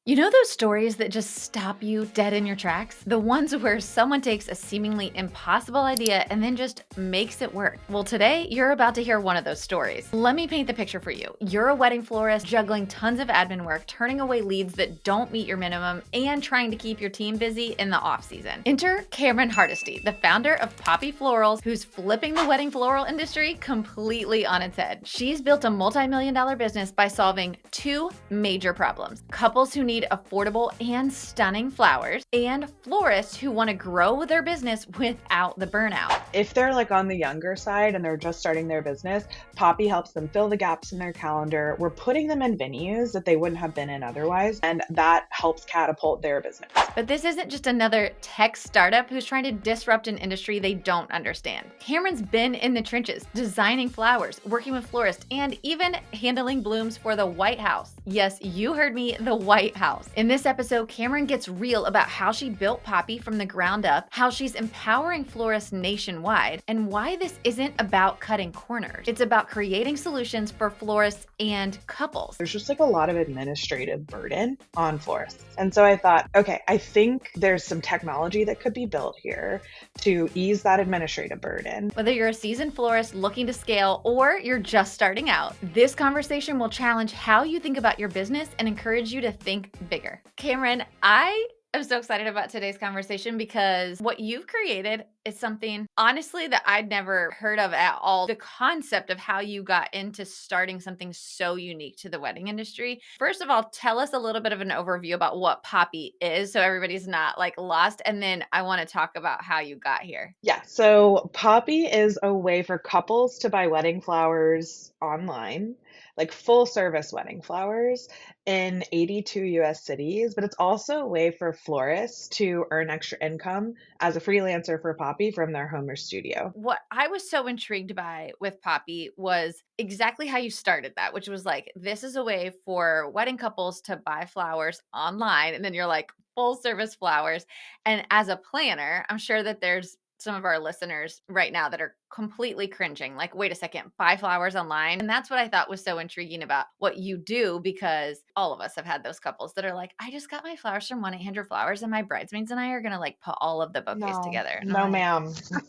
You know those stories that just stop you dead in your tracks? The ones where someone takes a seemingly impossible idea and then just makes it work. Well, today you're about to hear one of those stories. Let me paint the picture for you. You're a wedding florist juggling tons of admin work, turning away leads that don't meet your minimum, and trying to keep your team busy in the off season. Enter Cameron Hardesty, the founder of Poppy Florals, who's flipping the wedding floral industry completely on its head. She's built a multi-million-dollar business by solving two major problems: couples who need affordable and stunning flowers, and florists who want to grow their business without the burnout. If they're like on the younger side and they're just starting their business, Poppy helps them fill the gaps in their calendar. We're putting them in venues that they wouldn't have been in otherwise, and that helps catapult their business. But this isn't just another tech startup who's trying to disrupt an industry they don't understand. Cameron's been in the trenches, designing flowers, working with florists, and even handling blooms for the White House. Yes, you heard me, the White House. In this episode, Cameron gets real about how she built Poppy from the ground up, how she's empowering florists nationwide, and why this isn't about cutting corners. It's about creating solutions for florists and couples. There's just like a lot of administrative burden on florists. And so I thought, okay, I think there's some technology that could be built here to ease that administrative burden. Whether you're a seasoned florist looking to scale or you're just starting out, this conversation will challenge how you think about your business and encourage you to think bigger. Cameron, I'm so excited about today's conversation because what you've created is something, honestly, that I'd never heard of at all. The concept of how you got into starting something so unique to the wedding industry. First of all, tell us a little bit of an overview about what Poppy is so everybody's not like lost. And then I want to talk about how you got here. Yeah, so Poppy is a way for couples to buy wedding flowers online, like full service wedding flowers in 82 US cities, but it's also a way for florists to earn extra income as a freelancer for Poppy from their home or studio. What I was so intrigued by with Poppy was exactly how you started that, which was like, this is a way for wedding couples to buy flowers online. And then you're like, full service flowers. And as a planner, I'm sure that there's some of our listeners right now that are completely cringing. Like, wait a second, buy flowers online. And that's what I thought was so intriguing about what you do, because all of us have had those couples that are like, I just got my flowers from 1-800 Flowers and my bridesmaids and I are going to like put all of the bouquets No, together. And no, I'm like,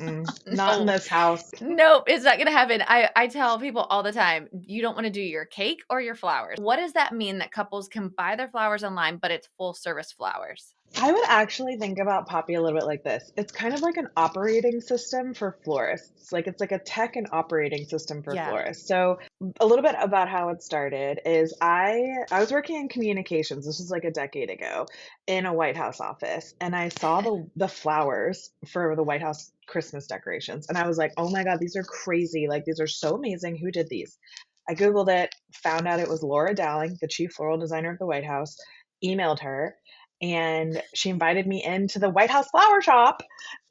ma'am. Not in no, this house. nope, it's not going to happen. I tell people all the time, you don't want to do your cake or your flowers. What does that mean that couples can buy their flowers online, but it's full service flowers? I would actually think about Poppy a little bit like this. It's kind of like an operating system for florists. Like it's like a tech and operating system for Yeah. florists. So a little bit about how it started is I was working in communications. This was like a decade ago in a White House office, and I saw the flowers for the White House Christmas decorations, and I was like, "Oh my God, these are crazy. Like these are so amazing. Who did these?" I Googled it, found out it was Laura Dowling, the chief floral designer of the White House, emailed her, and she invited me into the White House flower shop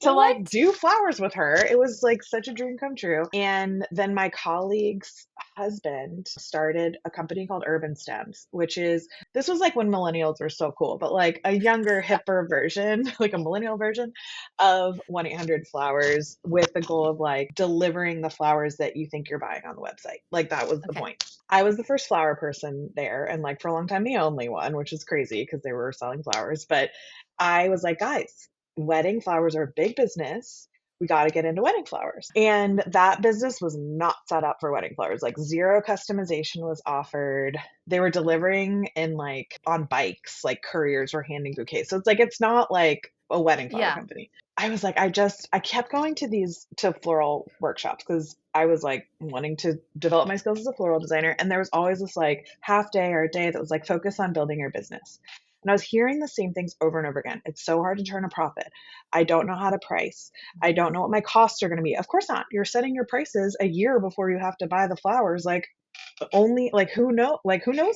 to What? like do flowers with her. It was like such a dream come true. And then my colleague's husband started a company called Urban Stems, which is this was like when millennials were so cool, but like a younger, hipper version, like a millennial version of 1-800 Flowers with the goal of like delivering the flowers that you think you're buying on the website. Like that was the Okay. point. I was the first flower person there and like for a long time the only one, which is crazy because they were selling flowers. But I was like, guys, wedding flowers are a big business. We got to get into wedding flowers. And that business was not set up for wedding flowers. Like zero customization was offered. They were delivering in like on bikes, like couriers were handing bouquets. So it's like, it's not like a wedding flower Yeah. company. I was like, I kept going to floral workshops because I was like wanting to develop my skills as a floral designer. And there was always this like half day or a day that was like focus on building your business. And I was hearing the same things over and over again. It's so hard to turn a profit. I don't know how to price. I don't know what my costs are going to be. Of course not. You're setting your prices a year before you have to buy the flowers. Like only like who knows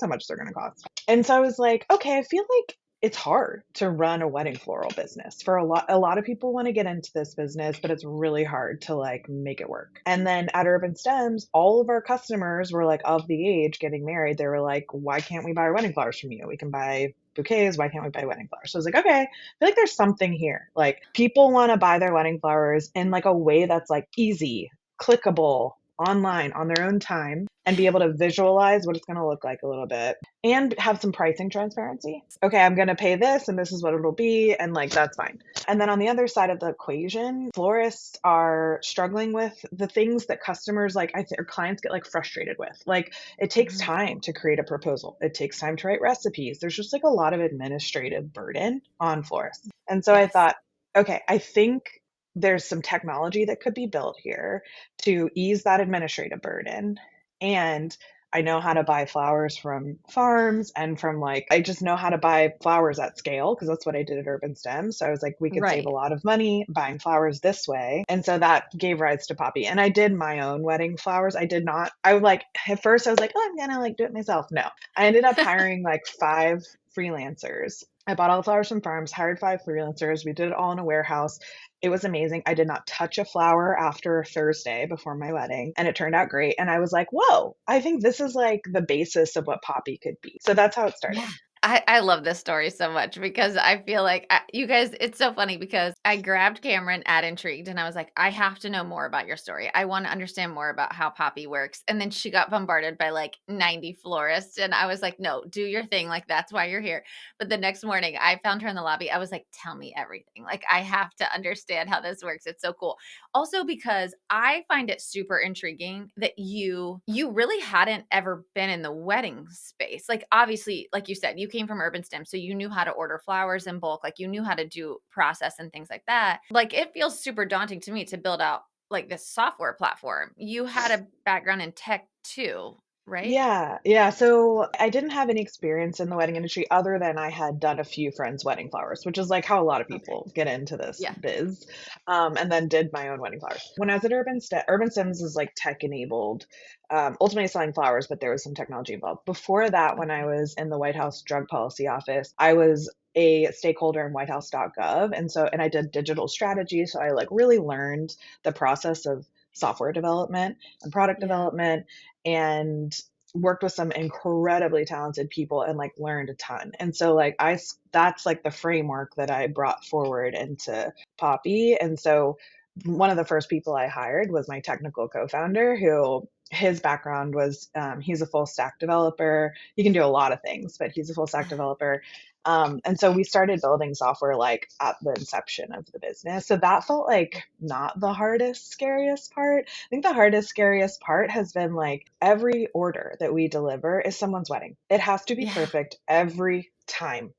how much they're going to cost. And so I was like, okay, I feel like it's hard to run a wedding floral business. For a lot of people want to get into this business, but it's really hard to like make it work. And then at Urban Stems, all of our customers were like of the age getting married. They were like, why can't we buy wedding flowers from you? We can buy bouquets. Why can't we buy wedding flowers? So I was like, okay, I feel like there's something here. Like people want to buy their wedding flowers in like a way that's like easy, clickable, online on their own time and be able to visualize what it's going to look like a little bit and have some pricing transparency. Okay, I'm going to pay this and this is what it'll be. And like, that's fine. And then on the other side of the equation, florists are struggling with the things that customers like, I think, or clients get like frustrated with. Like, it takes Mhm. time to create a proposal, it takes time to write recipes. There's just like a lot of administrative burden on florists. And so I Yes. thought, okay, I think there's some technology that could be built here to ease that administrative burden. And I know how to buy flowers from farms and from like, I just know how to buy flowers at scale because that's what I did at Urban Stems. So I was like, we could save a Right. lot of money buying flowers this way. And so that gave rise to Poppy. And I did my own wedding flowers. I did not, I would like, at first I was like, oh, I'm gonna like do it myself. No, I ended up hiring like 5 freelancers. I bought all the flowers from farms, hired 5 freelancers. We did it all in a warehouse. It was amazing. I did not touch a flower after Thursday before my wedding, and it turned out great. And I was like, whoa, I think this is like the basis of what Poppy could be. So that's how it started. Yeah. I love this story so much because I feel like you guys, it's so funny because I grabbed Cameron at Intrigued and I was like, I have to know more about your story. I want to understand more about how Poppy works. And then she got bombarded by like 90 florists. And I was like, no, do your thing. Like, that's why you're here. But the next morning I found her in the lobby. I was like, tell me everything. Like, I have to understand how this works. It's so cool. Also because I find it super intriguing that you really hadn't ever been in the wedding space. Like, obviously, like you said, you came from Urban STEM, so you knew how to order flowers in bulk, like you knew how to do process and things like that. Like, it feels super daunting to me to build out like this software platform. You had a background in tech too, right? Yeah, yeah. So I didn't have any experience in the wedding industry other than I had done a few friends' wedding flowers, which is like how a lot of Okay. people get into this Yeah. biz. And then did my own wedding flowers. When I was at Urban Sims is like tech enabled, ultimately selling flowers, but there was some technology involved. Before that, when I Okay. was in the White House Drug Policy Office, I was a stakeholder in whitehouse.gov. And I did digital strategy. So I like really learned the process of software development and product Yeah. development and worked with some incredibly talented people and like learned a ton. And so like that's like the framework that I brought forward into Poppy. And so one of the first people I hired was my technical co-founder who his background was he's a full stack developer. He can do a lot of things, but he's a full stack developer. And so we started building software like at the inception of the business. So that felt like not the hardest, scariest part. I think the hardest, scariest part has been like every order that we deliver is someone's wedding. It has to be Yeah. perfect every time.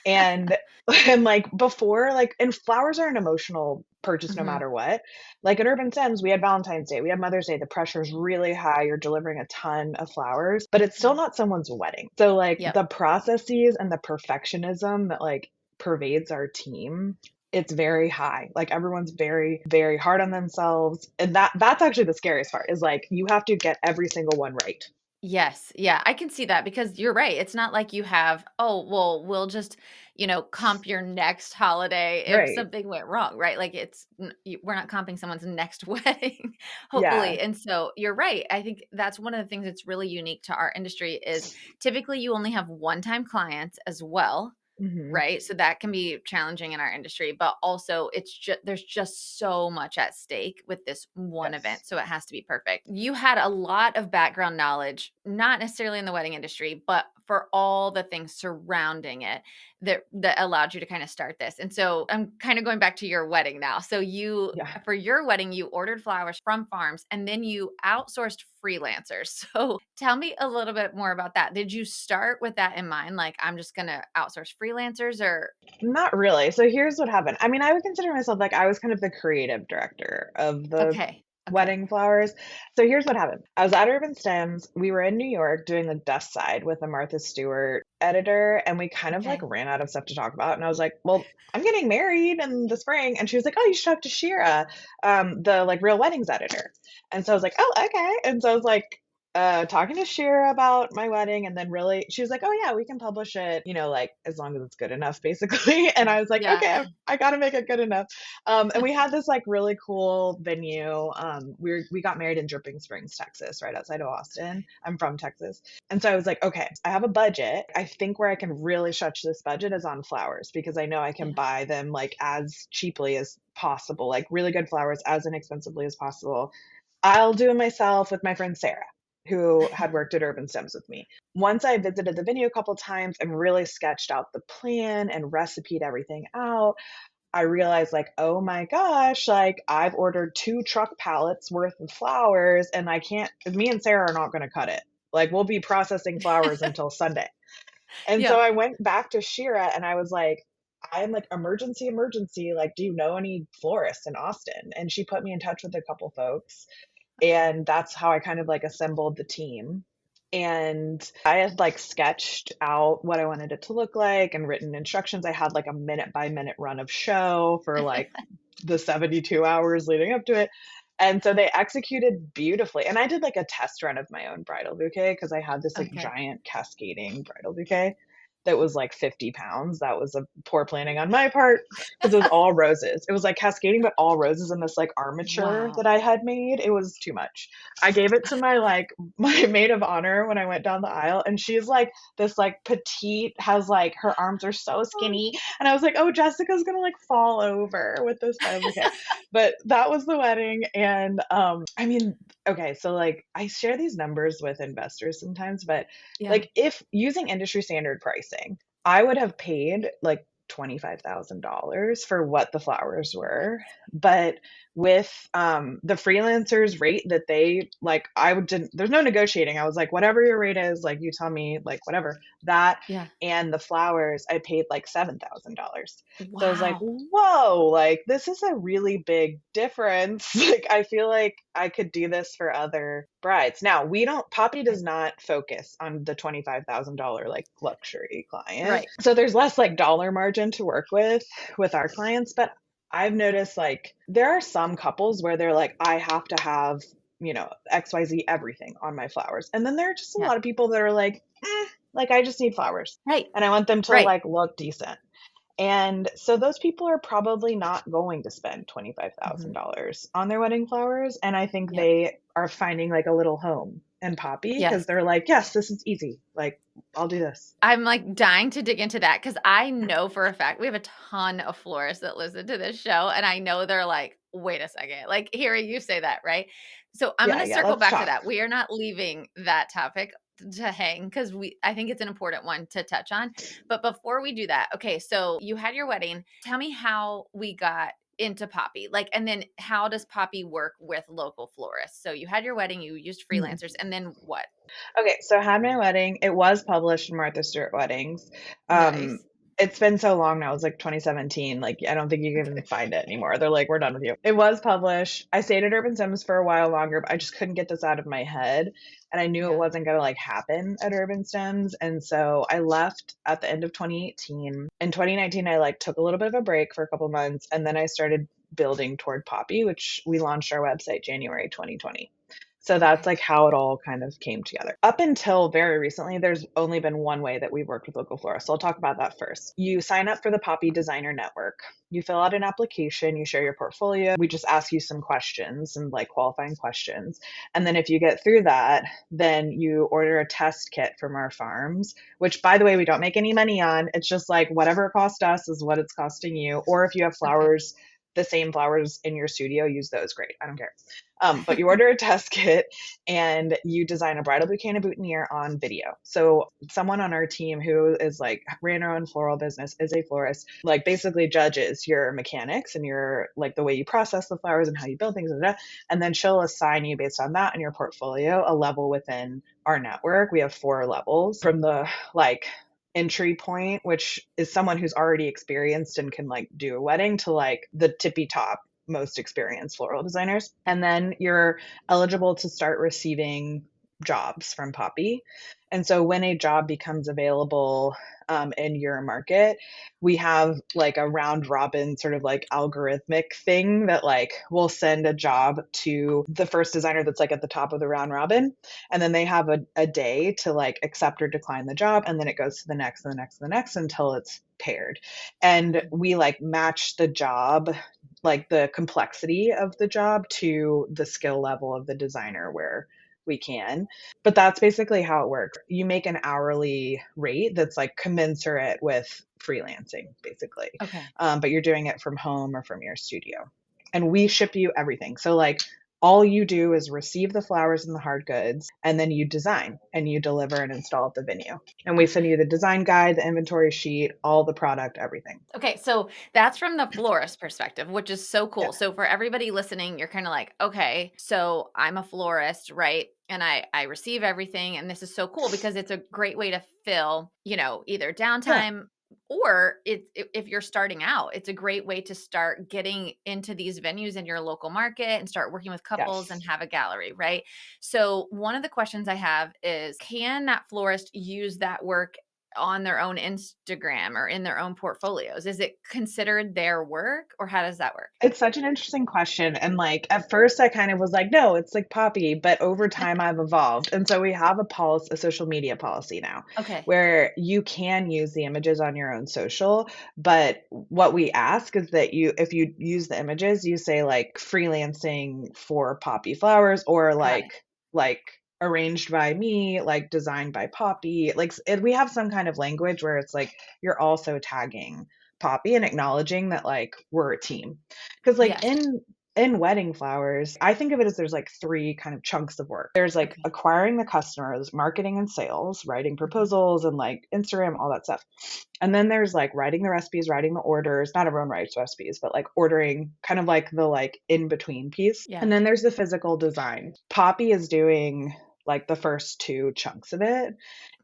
And and like before, like and flowers are an emotional purchase no Mhm. matter what. Like at Urban Stems, we had Valentine's Day, we had Mother's Day. The pressure is really high. You're delivering a ton of flowers, but it's still Yeah. not someone's wedding. So like Yep. the processes and the perfectionism that like pervades our team, it's very high. Like everyone's very, very hard on themselves. And that's actually the scariest part is like you have to get every single one right. Yes. Yeah, I can see that because you're right. It's not like you have, oh, well, we'll just, comp your next holiday if Right. something went wrong, right? Like we're not comping someone's next wedding, Yeah. hopefully. And so you're right. I think that's one of the things that's really unique to our industry is typically you only have one-time clients as well. Hmm. Right? So that can be challenging in our industry, but also it's just there's just so much at stake with this one event, Yes. so it has to be perfect. You had a lot of background knowledge, not necessarily in the wedding industry, but for all the things surrounding it that allowed you to kind of start this. And so I'm kind of going back to your wedding now. So you Yeah. for your wedding, you ordered flowers from farms and then you outsourced freelancers. So tell me a little bit more about that. Did you start with that in mind? Like, I'm just going to outsource freelancers or Not really. So here's what happened. I mean, I would consider myself like I was kind of the creative director of the okay. Okay. wedding flowers. So here's what happened. I was at Urban Stems. We were in New York doing the Dust Side with a Martha Stewart editor, and we kind of like Okay. ran out of stuff to talk about. And I was like, "Well, I'm getting married in the spring," and she was like, "Oh, you should talk to Shira, the like Real Weddings editor." And so I was like, "Oh, okay." And so I was like, talking to Shira about my wedding, and then really she was like, "Oh yeah, we can publish it, like as long as it's good enough, basically." And I was like, Yeah. "Okay, I got to make it good enough." And we had this like really cool venue. We got married in Dripping Springs, Texas, right outside of Austin. I'm from Texas, and so I was like, "Okay, I have a budget. I think where I can really stretch this budget is on flowers because I know I can Yeah. buy them like as cheaply as possible, like really good flowers as inexpensively as possible." I'll do it myself with my friend Sarah, who had worked at Urban Stems with me. Once I visited the venue a couple times and really sketched out the plan and recipe'd everything out, I realized like, oh my gosh, like I've ordered 2 truck pallets worth of flowers and I can't, me and Sarah are not going to cut it. Like we'll be processing flowers until Sunday. And so Yeah. I went back to Shira and I was like, I'm like, emergency, emergency. Like, do you know any florists in Austin? And she put me in touch with a couple folks. Okay. And that's how I kind of like assembled the team. And I had like sketched out what I wanted it to look like and written instructions. I had like a minute by minute run of show for like the 72 hours leading up to it. And so they executed beautifully. And I did like a test run of my own bridal bouquet because I had this like Okay. giant cascading bridal bouquet that was like 50 pounds. That was a poor planning on my part because it was all roses. It was like cascading, but all roses in this like armature that Wow. I had made. It was too much. I gave it to my like my maid of honor when I went down the aisle, and she's like this like petite, has like her arms are so skinny, and I was like, oh, Jessica's gonna like fall over with this bridal bouquet. But that was the wedding, and I mean, okay, so like I share these numbers with investors sometimes, but Yeah. like if using industry standard pricing, I would have paid like $25,000 for what the flowers were. But with the freelancers rate that they like, I would didn't, there's no negotiating. I was like, whatever your rate is, like you tell me, like whatever that. Yeah. And the flowers, I paid like $7,000. So I was like, Wow. whoa, like this is a really big difference. Like I feel like I could do this for other brides. Now, we don't, Poppy Right. does not focus on the $25,000 like luxury client. Right. So there's less like dollar margin to work with our clients, but I've noticed like there are some couples where they're like, I have to have, XYZ everything on my flowers. And then there are just a Yeah. lot of people that are like I just need flowers Right. and I want them to Right. like look decent. And so those people are probably not going to spend Mhm. $25,000 on their wedding flowers. And I think Yep. they are finding like a little home in Poppy because Yes. they're like, yes, this is easy. Like, I'll do this. I'm like dying to dig into that because I know for a fact we have a ton of florists that listen to this show, and I know they're like, wait a second, like hearing you say that, right? So I'm Yeah, gonna yeah, circle let's back to talk. that. We are not leaving that topic to hang because I think it's an important one to touch on. But before we do that, okay, so you had your wedding. Tell me how we got into Poppy. Like, and then how does Poppy work with local florists? So you had your wedding, you used Mhm. freelancers, and then what? Okay, so I had my wedding. It was published in Martha Stewart Weddings. Um, Nice. it's been so long now. It was like 2017. Like, I don't think you can even Okay. find it anymore. They're like, we're done with you. It was published. I stayed at Urban Sims for a while longer, but I just couldn't get this out of my head. And I knew it Yeah. wasn't going to like happen at Urban Stems. And so I left at the end of 2018. In 2019, I like took a little bit of a break for a couple months. And then I started building toward Poppy, which we launched our website January 2020. So that's Okay. like how it all kind of came together. Up until very recently, there's only been one way that we've worked with local florists. So I'll talk about that first. You sign up for the Poppy Designer Network. You fill out an application, you share your portfolio. We just ask you some questions and like qualifying questions. And then if you get through that, then you order a test kit from our farms, which by the way, we don't make any money on. It's just like whatever it cost us is what it's costing you. Or if you have Okay. flowers, the same flowers in your studio, use those. Great. I don't care. But you order a test kit and you design a bridal bouquet and a boutonniere on video. So someone on our team who is like ran her own floral business, is a florist, like basically judges your mechanics and your like the way you process the flowers and how you build things, and then she'll assign you based on that and your portfolio a level within our network. We have 4 levels from the like entry point, which is someone who's already experienced and can like do a wedding, to like the tippy top most experienced floral designers. And then you're eligible to start receiving jobs from Poppy. And so when a job becomes available in your market, we have like a round robin sort of like algorithmic thing that like will send a job to the first designer that's like at the top of the round robin. And then they have a day to like accept or decline the job. And then it goes to the next and the next and the next until it's paired. And Mhm. we like match the job, like the complexity of the job to the skill level of the designer where we can. But that's basically how it works. You make an hourly rate that's like commensurate with freelancing, basically. Okay. But you're doing it from home or from your studio. And we ship you everything. So, like, All you do is receive the flowers and the hard goods, and then you design and you deliver and install at the venue. And we send you the design guide, the inventory sheet, all the product, everything. Okay, so that's from the florist perspective, which is so Yeah. cool. So for everybody listening, you're kind of like, okay, so I'm a florist, right? And I receive everything, and this is so cool because it's a great way to fill, either Yeah. downtime or if you're starting out, it's a great way to start getting into these venues in your local market and start working with couples and Yes. have a gallery, right? So one of the questions I have is, can that florist use that work on their own Instagram or in their own portfolios? Is it considered their work, or how does that work? It's such an interesting question. And like at first I kind of was like, no, it's like poppy, but over time I've evolved. And so we have a social media policy now Okay. where you can use the images on your own social, but what we ask is that if you use the images, you say like freelancing for poppy flowers or Got it. like arranged by me, like designed by Poppy. We have some kind of language where it's like you're also tagging Poppy and acknowledging that like we're a team. Because like Yes. in wedding flowers, I think of it as there's like three kind of chunks of work. There's like Okay. acquiring the customers, marketing and sales, writing Mhm. proposals and like Instagram, all that stuff. And then there's like writing the recipes, writing the orders. Not everyone writes recipes, but like ordering, kind of like the like in between piece. Yeah. And then there's the physical design. Poppy is doing like the first two chunks of it,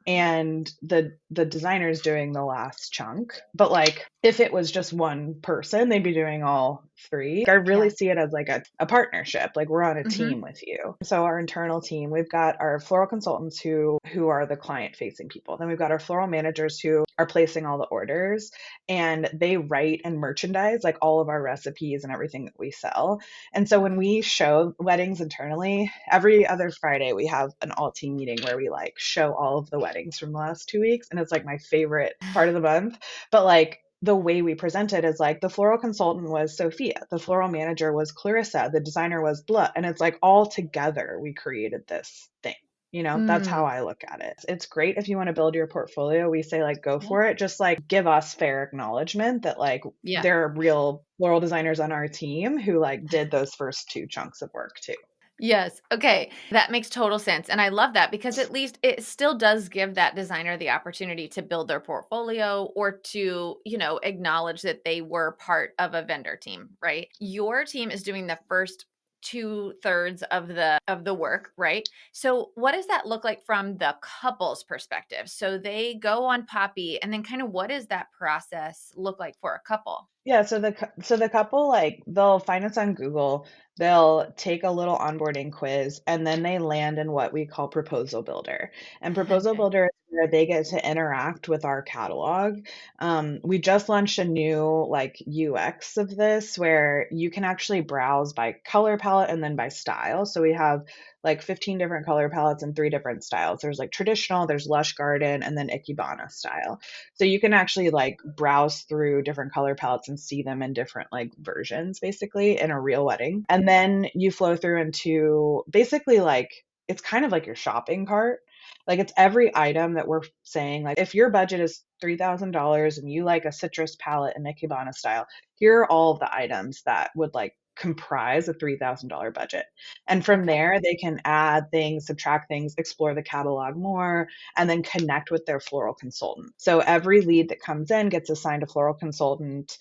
and the designer's doing the last chunk. But like if it was just one person, they'd be doing all three. I really Yeah. see it as like a partnership. Like we're on a Mhm. team with you. So our internal team, we've got our floral consultants who are the client facing people. Then we've got our floral managers who are placing all the orders, and they write and merchandise like all of our recipes and everything that we sell. And so when Okay. we show weddings internally, every other Friday we have an all team meeting where we like show all of the weddings from the last 2 weeks. And it's like my favorite part of the month. But like the way we present it is like the floral consultant was Sophia, the floral manager was Clarissa, the designer was Blah. And it's like all together we created this thing. That's how Mm. I look at it. It's great if you want to build your portfolio. We say like go Yeah. for it. Just like give us fair acknowledgement that like Yeah. there are real floral designers on our team who like did those first two chunks of work too. Yes. Okay. That makes total sense. And I love that because at least it still does give that designer the opportunity to build their portfolio or to, acknowledge that they were part of a vendor team, right? Your team is doing the first 2/3 of the work, right? So what does that look like from the couple's perspective? So they go on Poppy, and then kind of what does that process look like for a couple? Yeah, so the couple like they'll find us on Google, they'll take a little onboarding quiz, and then they land in what we call Proposal Builder. And Proposal Okay. Builder is where they get to interact with our catalog. We just launched a new like UX of this where you can actually browse by color palette and then by style. So we have like 15 different color palettes and three different styles. There's like traditional, there's lush garden, and then Ikebana style. So you can actually like browse through different color palettes and see them in different like versions basically in a real wedding. And then you flow through into basically like it's kind of like your shopping cart. Like it's every item that we're saying, like if your budget is $3,000 and you like a citrus palette in Ikebana style, here are all of the items that would like comprise a $3,000 budget. And from Okay. there, they can add things, subtract things, explore the catalog more, and then connect with their floral consultant. So every lead that comes in gets assigned a floral consultant.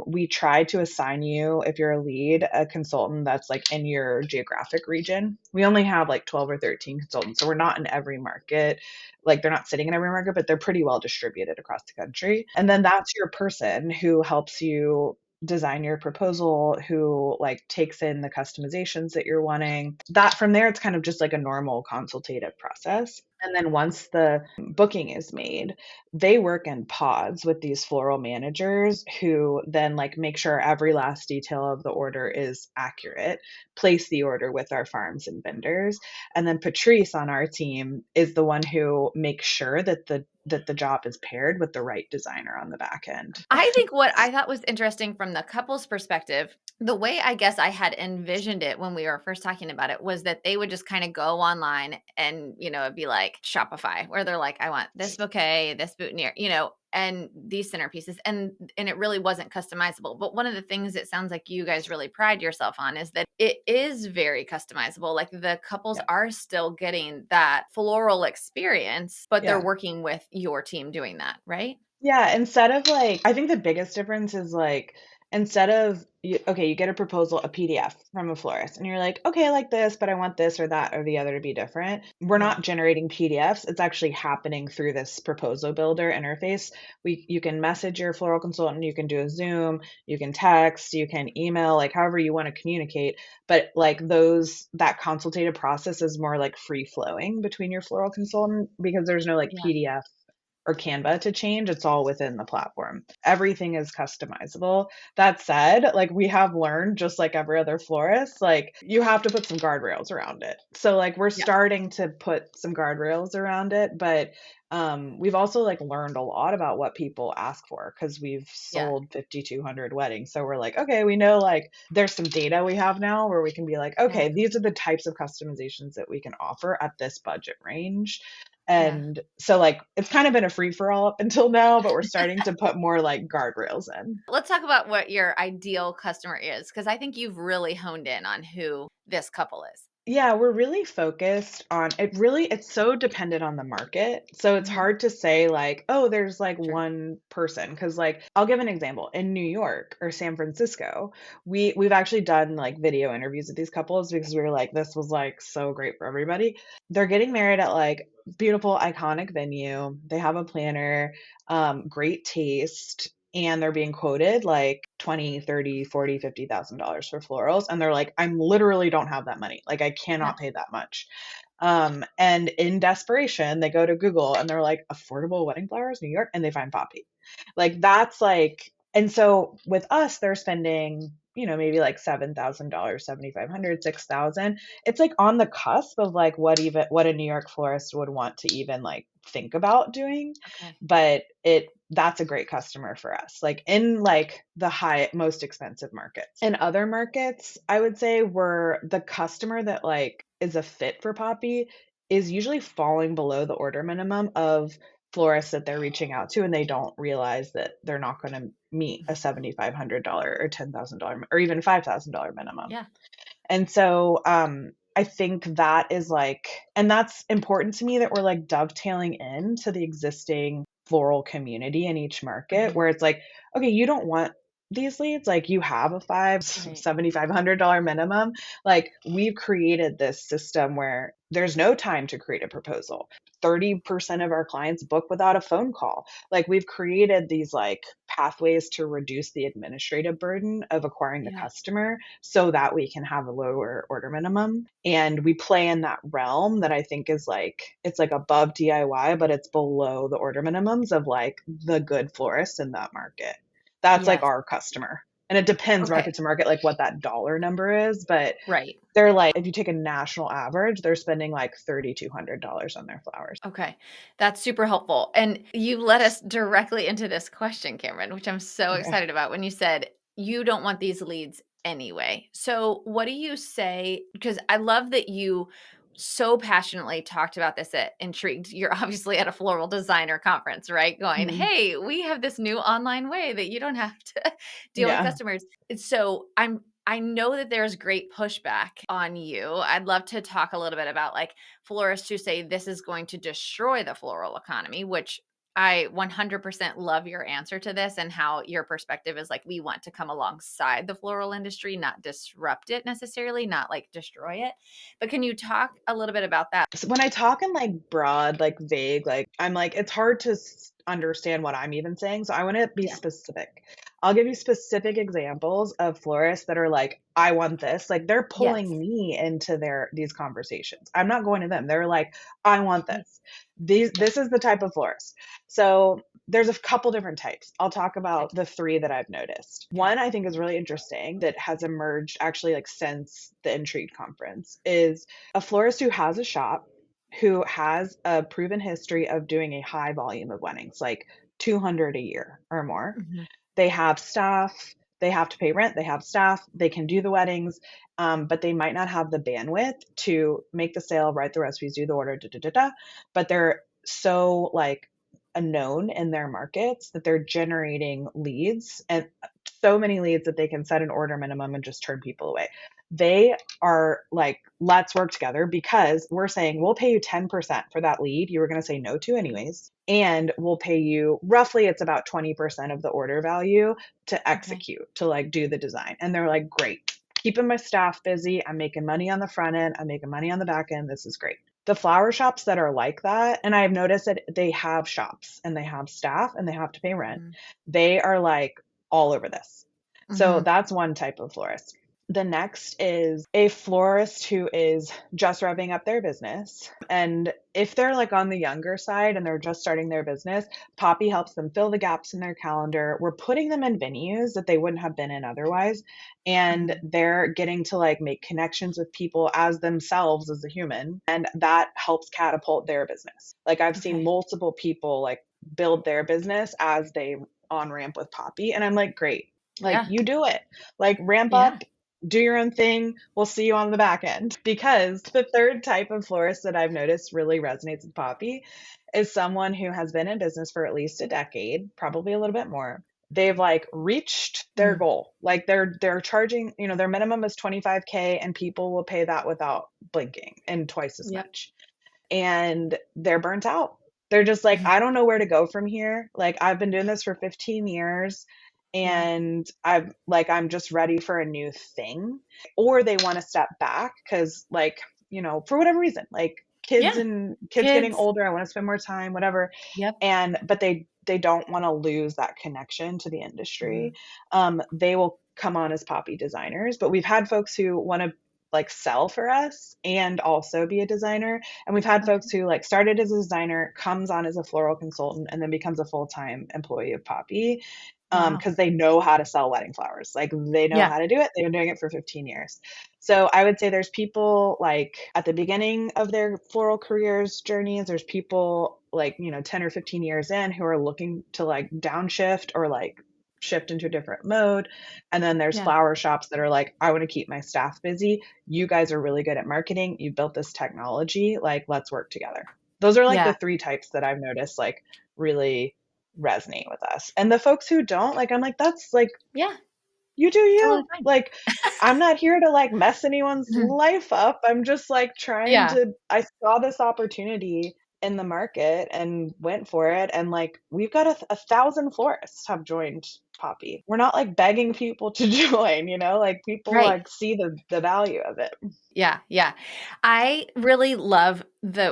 We try to assign you, if you're a lead, a consultant that's like in your geographic region. We only have like 12 or 13 consultants, so we're not in every market. Like they're not sitting in every market, but they're pretty well distributed across the country. And then that's your person who helps you design your proposal, who like takes in the customizations that you're wanting. That from there, it's kind of just like a normal consultative process. And then once the booking is made, they work in pods with these floral managers who then like make sure every last detail of the order is accurate, place the order with our farms and vendors. And then Patrice on our team is the one who makes sure that the job is paired with the right designer on the back end. I think what I thought was interesting from the couple's perspective, the way I guess I had envisioned it when we were first talking about it was that they would just kind of go online and, it'd be like Shopify, where they're like, I want this bouquet, this boutonniere, and these centerpieces, and it really wasn't customizable. But one of the things it sounds like you guys really pride yourself on is that it is very customizable. Like the couples Yeah. are still getting that floral experience, but they're Yeah. working with your team doing that, right? Yeah, instead of like, I think the biggest difference is like, instead of, okay, you get a proposal, a PDF from a florist, and you're like, okay, I like this, but I want this or that or the other to be different. We're Yeah. not generating PDFs. It's actually happening through this proposal builder interface. You can message your floral consultant, you can do a Zoom, you can text, you can email, like however you want to communicate. But like that consultative process is more like free flowing between your floral consultant because there's no like Yeah. PDF or Canva to change. It's all within the platform. Everything is customizable. That said, like we have learned, just like every other florist, like you have to put some guardrails around it. So like we're Yeah. starting to put some guardrails around it, but we've also like learned a lot about what people ask for because we've Yeah. sold 5,200 weddings. So we're like, okay, we know like there's some data we have now where we can be like, Yeah. okay, these are the types of customizations that we can offer at this budget range. Yeah. And so like it's kind of been a free for all up until now, but we're starting to put more like guardrails in. Let's talk about what your ideal customer is, because I think you've really honed in on who this couple is. Yeah, we're really focused on it. Really, it's so dependent on the market. So it's Mhm. hard to say like, oh, there's like Sure. one person. Cause like I'll give an example. In New York or San Francisco, we've actually done like video interviews with these couples because we were like, this was like so great for everybody. They're getting married at like beautiful, iconic venue. They have a planner, great taste. And they're being quoted like 20, 30, 40, $50,000 for florals. And they're like, I'm literally don't have that money. Like I Yeah. cannot pay that much. And in desperation, they go to Google and they're like, affordable wedding flowers, New York, and they find Poppy. Like that's like, and so with us, they're spending, maybe like $7,000, 7,500, 6,000. It's like on the cusp of like what a New York florist would want to even like think about doing. Okay. But that's a great customer for us. Like in like the most expensive markets. In other markets, I would say we're the customer that like is a fit for Poppy is usually falling below the order minimum of florists that they're reaching out to, and they don't realize that they're not going to meet a $7,500 or $10,000 or even $5,000 minimum. Yeah. And so I think that is like, and that's important to me that we're like dovetailing into the existing floral community in each market Mhm. where it's like, okay, you don't want these leads, like you have a Right. $7,500 minimum. Like we've created this system where there's no time to create a proposal. 30% of our clients book without a phone call. Like we've created these like pathways to reduce the administrative burden of acquiring the Yeah. customer so that we can have a lower order minimum. And we play in that realm that I think is like, it's like above DIY, but it's below the order minimums of like the good florists in that market. That's like Yes. our customer. And it depends Okay. market to market, like what that dollar number is. But Right. they're like, if you take a national average, they're spending like $3,200 on their flowers. Okay. That's super helpful. And you led us directly into this question, Cameron, which I'm so Okay. excited about when you said you don't want these leads anyway. So, what do you say? Because I love that you so passionately talked about this at Intrigued. You're obviously at a floral designer conference, right? Going, Mhm. hey, we have this new online way that you don't have to deal with Yeah. customers. So, I know that there's great pushback on you. I'd love to talk a little bit about like florists who say this is going to destroy the floral economy, which I 100% love your answer to this and how your perspective is like we want to come alongside the floral industry, not disrupt it necessarily, not like destroy it. But can you talk a little bit about that? So when I talk in like broad, like vague, like I'm like, it's hard to understand what I'm even saying. So I want to be Yeah. specific. I'll give you specific examples of florists that are like, I want this. Like they're Yes. pulling me into these conversations. I'm not going to them. They're like, I want Mhm. this. Yeah. This is the type of florist. So there's a couple different types. I'll talk Okay. about the three that I've noticed. Okay. One I think is really interesting that has emerged actually like since the Intrigue conference is a florist who has a shop who has a proven history of doing a high volume of weddings, like 200 a year or more. Mhm. They have staff, they have to pay rent, they have staff, they can do the weddings, but they might not have the bandwidth to make the sale, write the recipes, do the order, da da da da. But they're so like a known in their markets that they're generating leads, and so many leads that they can set an order minimum and just turn people away. They are like, let's work together because we're saying we'll pay you 10% for that lead you were going to say no to anyways. And we'll pay you roughly, it's about 20% of the order value to Okay. execute, to like do the design. And they're like, great, keeping my staff busy. I'm making money on the front end. I'm making money on the back end. This is great. The flower shops that are like that, and I've noticed that they have shops and they have staff and they have to pay rent. They are like all over this. So Mm-hmm. that's one type of florist. The next is a florist who is just revving up their business. And if they're like on the younger side and they're just starting their business, Poppy helps them fill the gaps in their calendar. We're putting them in venues that they wouldn't have been in otherwise. And they're getting to like make connections with people as themselves as a human. And that helps catapult their business. Like I've seen Okay. multiple people like build their business as they on ramp with Poppy. And I'm like, great. Like Yeah. you do it. Like ramp Yeah. up, do your own thing. We'll see you on the back end. Because the third type of florist that I've noticed really resonates with Poppy is someone who has been in business for at least a decade, probably a little bit more. They've like reached their Mm. goal. Like they're charging, their minimum is 25K and people will pay that without blinking and twice as Yep. much. And they're burnt out. They're just like, Mhm. I don't know where to go from here. Like I've been doing this for 15 years Yeah. and I'm just ready for a new thing. Or they want to step back because like, for whatever reason, like Yeah. kids getting Kids. older, I want to spend more time, whatever. Yep. But they don't want to lose that connection to the industry. Mhm. They will come on as Poppy designers, but we've had folks who want to like sell for us and also be a designer. And we've had folks Okay. who like started as a designer, comes on as a floral consultant, and then becomes a full-time employee of Poppy Wow. because they know how to sell wedding flowers. Like they know Yeah. how to do it. They've been doing it for 15 years. So I would say there's people like at the beginning of their floral careers journeys, there's people like, 10 or 15 years in who are looking to like downshift or like shift into a different mode. And then there's Yeah. flower shops that are like, I want to keep my staff busy. You guys are really good at marketing. You built this technology. Like, let's work together. Those are like the Yeah. three types that I've noticed like really resonate with us. And the folks who don't, like, I'm like, that's like, Yeah. you do Totally you. fine. Like, I'm not here to like mess anyone's Mhm. life up. I'm just like Yeah. I saw this opportunity in the market and went for it. And like, we've got a thousand florists have joined Poppy. We're not like begging people to join, like people Right. like see the value of it. Yeah, yeah. I really love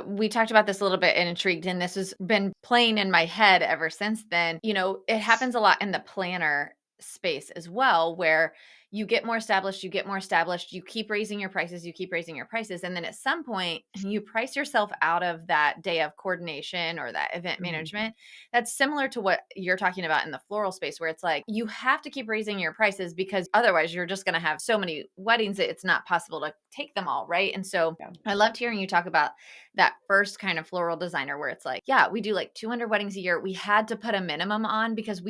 we talked about this a little bit and intrigued, and this has been playing in my head ever since then. It happens a lot in the planner space as well, where you get more established, you keep raising your prices, you keep raising your prices. And then at some point, you price yourself out of that day of coordination or that event Mhm. management. That's similar to what you're talking about in the floral space, where it's like you have to keep raising your prices because otherwise you're just going to have so many weddings that it's not possible to take them all. Right. And so Yeah. I loved hearing you talk about that first kind of floral designer where it's like, yeah, we do like 200 weddings a year. We had to put a minimum on because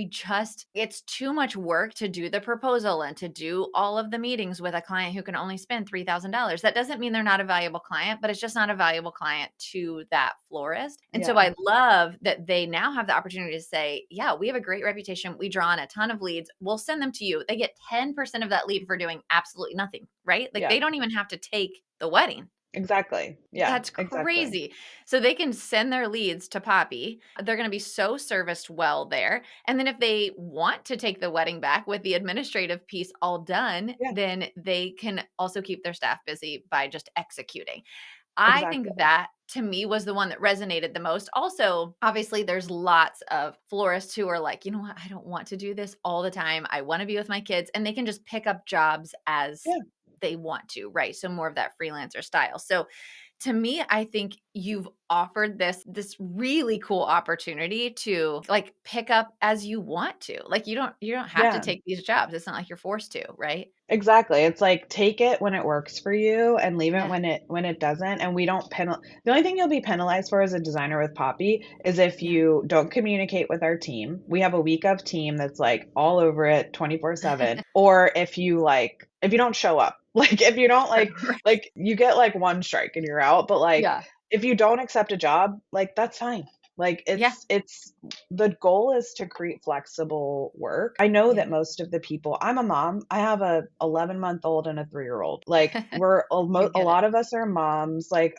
it's too much work to do the proposal and to do all of the meetings with a client who can only spend $3,000. That doesn't mean they're not a valuable client, but it's just not a valuable client to that florist. And so Yeah. I love that they now have the opportunity to say, yeah, we have a great reputation. We draw on a ton of leads. We'll send them to you. They get 10% of that lead for doing absolutely nothing, right? Like Yeah. they don't even have to take the wedding. Exactly. Yeah. That's Exactly. crazy. So they can send their leads to Poppy. They're going to be so serviced well there. And then if they want to take the wedding back with the administrative piece all done, Yeah. then they can also keep their staff busy by just executing. I think Exactly. that to me was the one that resonated the most. Also, obviously, there's lots of florists who are like, you know what? I don't want to do this all the time. I want to be with my kids, and they can just pick up jobs as Yeah. they want to, right? So more of that freelancer style. So to me, I think you've offered this really cool opportunity to like pick up as you want to. Like you don't have to Yeah. take these jobs. It's not like you're forced to, right? Exactly. It's like take it when it works for you and leave it Yeah. when it doesn't. And we don't the only thing you'll be penalized for as a designer with Poppy is if Yeah. you don't communicate with our team. We have a week of team that's like all over it 24/7. Or if you don't show up. Like if you don't Right. like you get like one strike and you're out, but like Yeah. if you don't accept a job, like that's fine. Like Yeah. it's the goal is to create flexible work. I know Yeah. that most of the people, I'm a mom. I have a 11-month-old and a 3-year-old. Like we're You a get it. lot of us are moms. Like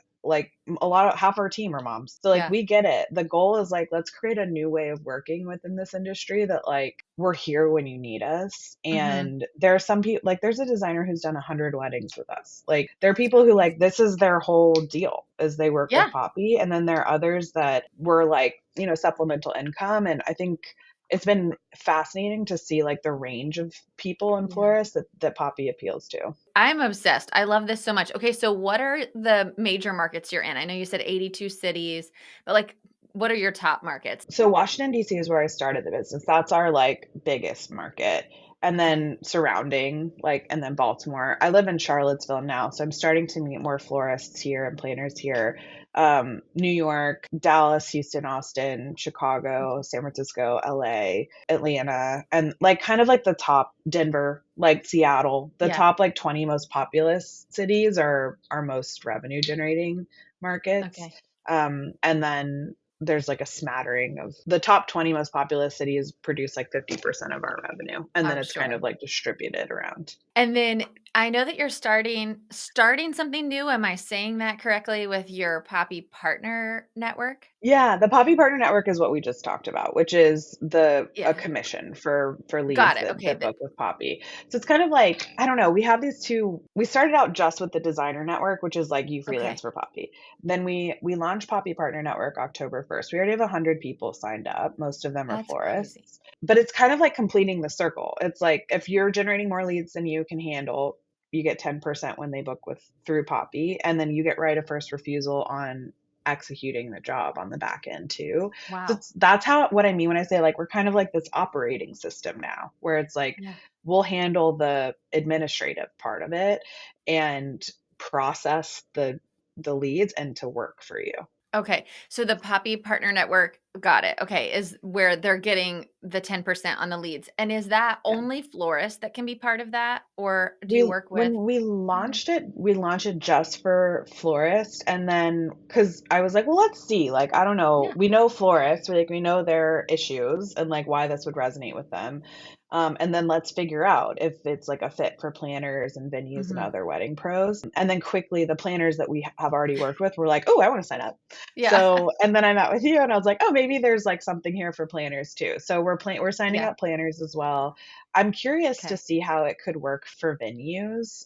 a lot of half our team are moms. So like Yeah. we get it. The goal is like let's create a new way of working within this industry that like we're here when you need us. Hmm. And there are some people like there's a designer who's done 100 weddings with us. Like there are That's people who crazy. like this is their whole deal is they work with Yeah. Poppy, and then there are others that were like, supplemental income. And I think it's been fascinating to see like the range of people in Yeah. florists that Poppy appeals to. I'm obsessed. I love this so much. Okay, so what are the major markets you're in? I know you said 82 cities, but like, what are your top markets? So Washington D.C. is where I started the business. That's our like biggest market. And Okay. then surrounding, like, and then Baltimore. I live in Charlottesville now, so I'm starting to meet more florists here and planners here. New York, Dallas, Houston, Austin, Chicago, San Francisco, LA, Atlanta, and like kind of like the top Denver, like Seattle, the Yeah. top like 20 most populous cities are our most revenue generating markets. Okay. And then there's like a smattering of the top 20 most populous cities produce like 50% of our revenue. And then I'm it's kind sure. of like distributed around. And then I know that you're starting something new. Am I saying that correctly with your Poppy Partner Network? Yeah, the Poppy Partner Network is what we just talked about, which is the a Yeah. commission for Got leads it. Okay. that book with Poppy. So it's kind of like, I don't know, we have these two. We started out just with the Designer Network, which is like you freelance Okay. for Poppy. Then we launched Poppy Partner Network October 1st. We already have 100 people signed up. Most of them are That's crazy. florists. But it's kind of like completing the circle. It's like if you're generating more leads than you can handle, you get 10% when they book with through Poppy, and then you get right of first refusal on executing the job on the back end too. So Wow. that's how what I mean when I say like we're kind of like this operating system now where it's like Yeah. we'll handle the administrative part of it and process the leads and to work for you. Okay. So the Poppy Partner Network, got it. Okay, is where they're getting the 10% on the leads. And is that Yeah. only florists that can be part of that? Or do We you work with when we planners? launched it, we launched it just for florists, and then because I was like, well, let's see. Like, I don't know. Yeah. We know florists, we know their issues and like why this would resonate with them. And then let's figure out if it's like a fit for planners and venues and Hmm. other wedding pros. And then quickly, the planners that we have already worked with were like, oh, I want to sign up. Yeah. So, and then I met with you, and I was like, oh, maybe there's like something here for planners too. So we're signing Yeah. up planners as well. I'm curious to Okay. see how it could work for venues.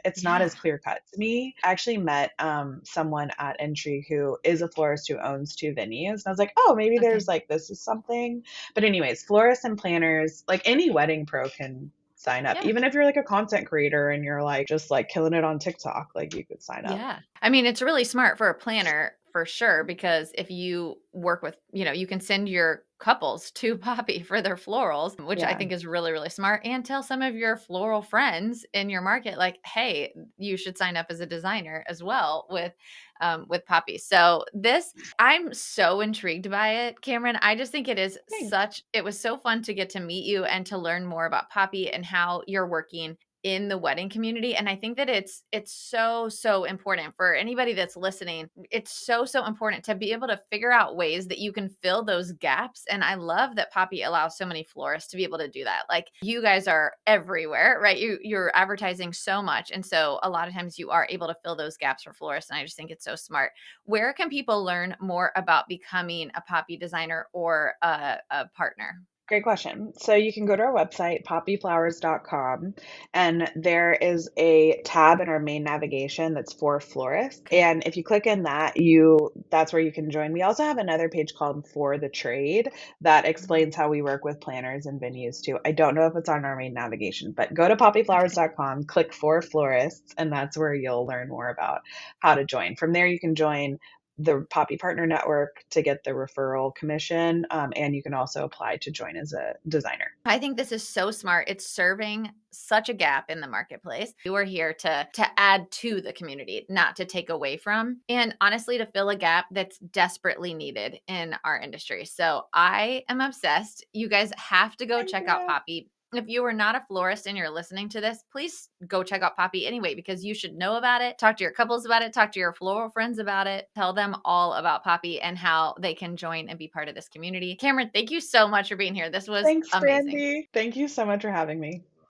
It's not Yeah. as clear cut to me. I actually met someone at Entry who is a florist who owns two venues. And I was like, oh, maybe there's Okay. like this is something. But, anyways, florists and planners, like any wedding pro can sign up. Yeah. Even if you're like a content creator and you're like just like killing it on TikTok, like you could sign up. Yeah. I mean, it's really smart for a planner for sure, because if you work with, you can send your couples to Poppy for their florals, which I Yeah. think is really, really smart. And tell some of your floral friends in your market, like, hey, you should sign up as a designer as well with Poppy. So I'm so intrigued by it, Cameron. I just think Thanks. it was so fun to get to meet you and to learn more about Poppy and how you're working in the wedding community. And I think that it's so important for anybody that's listening. It's so important to be able to figure out ways that you can fill those gaps. And I love that Poppy allows so many florists to be able to do that. Like, you guys are everywhere, right? You're advertising so much, and so a lot of times you are able to fill those gaps for florists, and I just think it's so smart. Where can people learn more about becoming a Poppy designer or a partner? Great question. So you can go to our website, poppyflowers.com, and there is a tab in our main navigation that's for florists. Okay. And if you click in that, that's where you can join. We also have another page called For the Trade that Mhm. explains how we work with planners and venues too. I don't know if it's on our main navigation, but go to Okay. poppyflowers.com, click for florists, and that's where you'll learn more about how to join. From there, you can join the Poppy Partner Network to get the referral commission. And you can also apply to join as a designer. I think this is so smart. It's serving such a gap in the marketplace. You are here to add to the community, not to take away from, and honestly to fill a gap that's desperately needed in our industry. So I am obsessed. You guys have to go Thank check out you. Poppy. If you are not a florist and you're listening to this, please go check out Poppy anyway, because you should know about it. Talk to your couples about it. Talk to your floral friends about it. Tell them all about Poppy and how they can join and be part of this community. Cameron, thank you so much for being here. This was Thanks, amazing. Brandy. Thank you so much for having me.